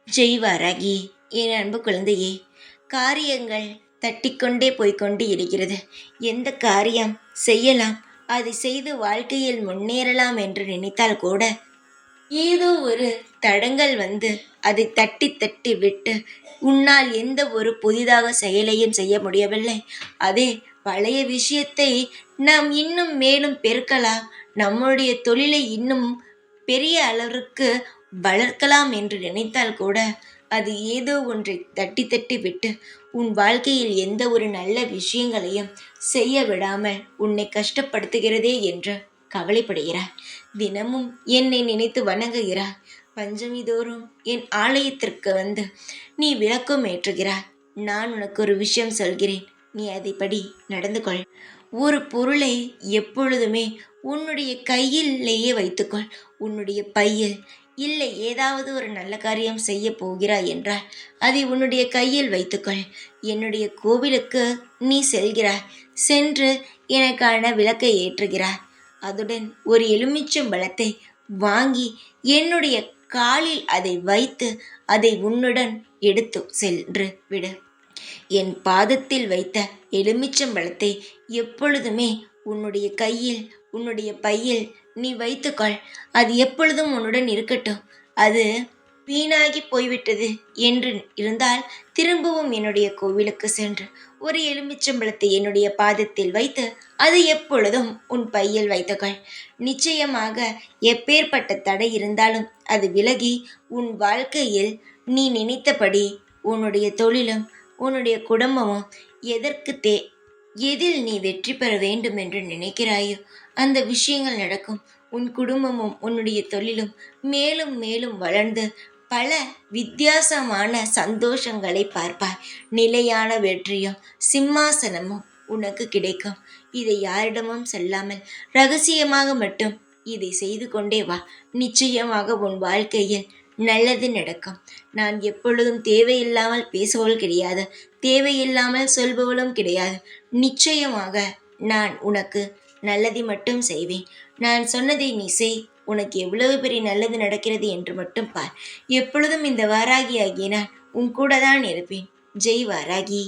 ஜெய் வாராகி. என் அன்பு குழந்தையே, காரியங்கள் தட்டிக்கொண்டே போய்க்கொண்டு இருக்கிறது. எந்த காரியம் செய்யலாம், அதை செய்து வாழ்க்கையில் முன்னேறலாம் என்று நினைத்தால் கூட ஏதோ ஒரு தடங்கள் வந்து அதை தட்டி தட்டி விட்டு உன்னால் எந்த ஒரு புதிதாக செயலையும் செய்ய முடியவில்லை. அதே பழைய விஷயத்தை நாம் இன்னும் மேலும் பெருக்கலாம், நம்முடைய தொழிலை இன்னும் பெரிய அளவிற்கு வளர்க்கலாம் என்று நினைத்தால் கூட அது ஏதோ ஒன்றை தட்டி தட்டி விட்டு உன் வாழ்க்கையில் எந்த ஒரு நல்ல விஷயங்களையும் செய்ய விடாமல் உன்னை கஷ்டப்படுத்துகிறதே என்று கவலைப்படுகிறாய். தினமும் என்னை நினைத்து வணங்குகிறாய். பஞ்சமி தோறும் என் ஆலயத்திற்கு வந்து நீ விளக்கம் ஏற்றுகிறாய். நான் உனக்கு ஒரு விஷயம் சொல்கிறேன், நீ அதைப்படி நடந்து கொள். ஒரு பொருளை எப்பொழுதுமே உன்னுடைய கையிலேயே வைத்துக்கொள். உன்னுடைய பையில் இல்லை, ஏதாவது ஒரு நல்ல காரியம் செய்ய போகிறாய் என்றால் அதை உன்னுடைய கையில் வைத்துக்கொள். என்னுடைய கோவிலுக்கு நீ செல்கிறாய், சென்று எனக்கான விளக்கை ஏற்றுகிறாய். அதுடன் ஒரு எலுமிச்சம்பழத்தை வாங்கி என்னுடைய காலில் அதை வைத்து அதை உன்னுடன் எடுத்து சென்று விடு. என் பாதத்தில் வைத்த எலுமிச்சம்பழத்தை எப்பொழுதுமே உன்னுடைய கையில் உன்னுடைய பையில் நீ வைத்துக்கொள். அது எப்பொழுதும் உன்னுடன் இருக்கட்டும். அது வீணாகி போய்விட்டது என்று இருந்தால் திரும்பவும் என்னுடைய கோவிலுக்கு சென்று ஒரு எலுமிச்சம்பழத்தை என்னுடைய பாதத்தில் வைத்து அதை எப்பொழுதும் உன் பையில் வைத்துக்கொள். நிச்சயமாக எப்பேற்பட்ட தடை இருந்தாலும் அது விலகி உன் வாழ்க்கையில் நீ நினைத்தபடி உன்னுடைய தொழிலும் உன்னுடைய குடும்பமும் எதில் நீ வெற்றி பெற வேண்டும் என்று நினைக்கிறாயோ அந்த விஷயங்கள் நடக்கும். உன் குடும்பமும் உன்னுடைய தொழிலும் மேலும் மேலும் வளர்ந்து பல வித்தியாசமான சந்தோஷங்களை பார்ப்பாய். நிலையான வெற்றியும் சிம்மாசனமும் உனக்கு கிடைக்கும். இதை யாரிடமும் சொல்லாமல் ரகசியமாக மட்டும் இதை செய்து கொண்டே வா. நிச்சயமாக உன் வாழ்க்கையில் நல்லது நடக்கும். நான் எப்பொழுதும் தேவையில்லாமல் பேசுபவள் கிடையாது, தேவையில்லாமல் சொல்பவளும் கிடையாது. நிச்சயமாக நான் உனக்கு நல்லதை மட்டும் செய்வேன். நான் சொன்னதை நீ செய். உனக்கு எவ்வளவு பெரிய நல்லது நடக்கிறது என்று மட்டும் பார். எப்பொழுதும் இந்த வாராகி ஆகிய நான் உன் கூட தான் இருப்பேன். ஜெய் வாராகி.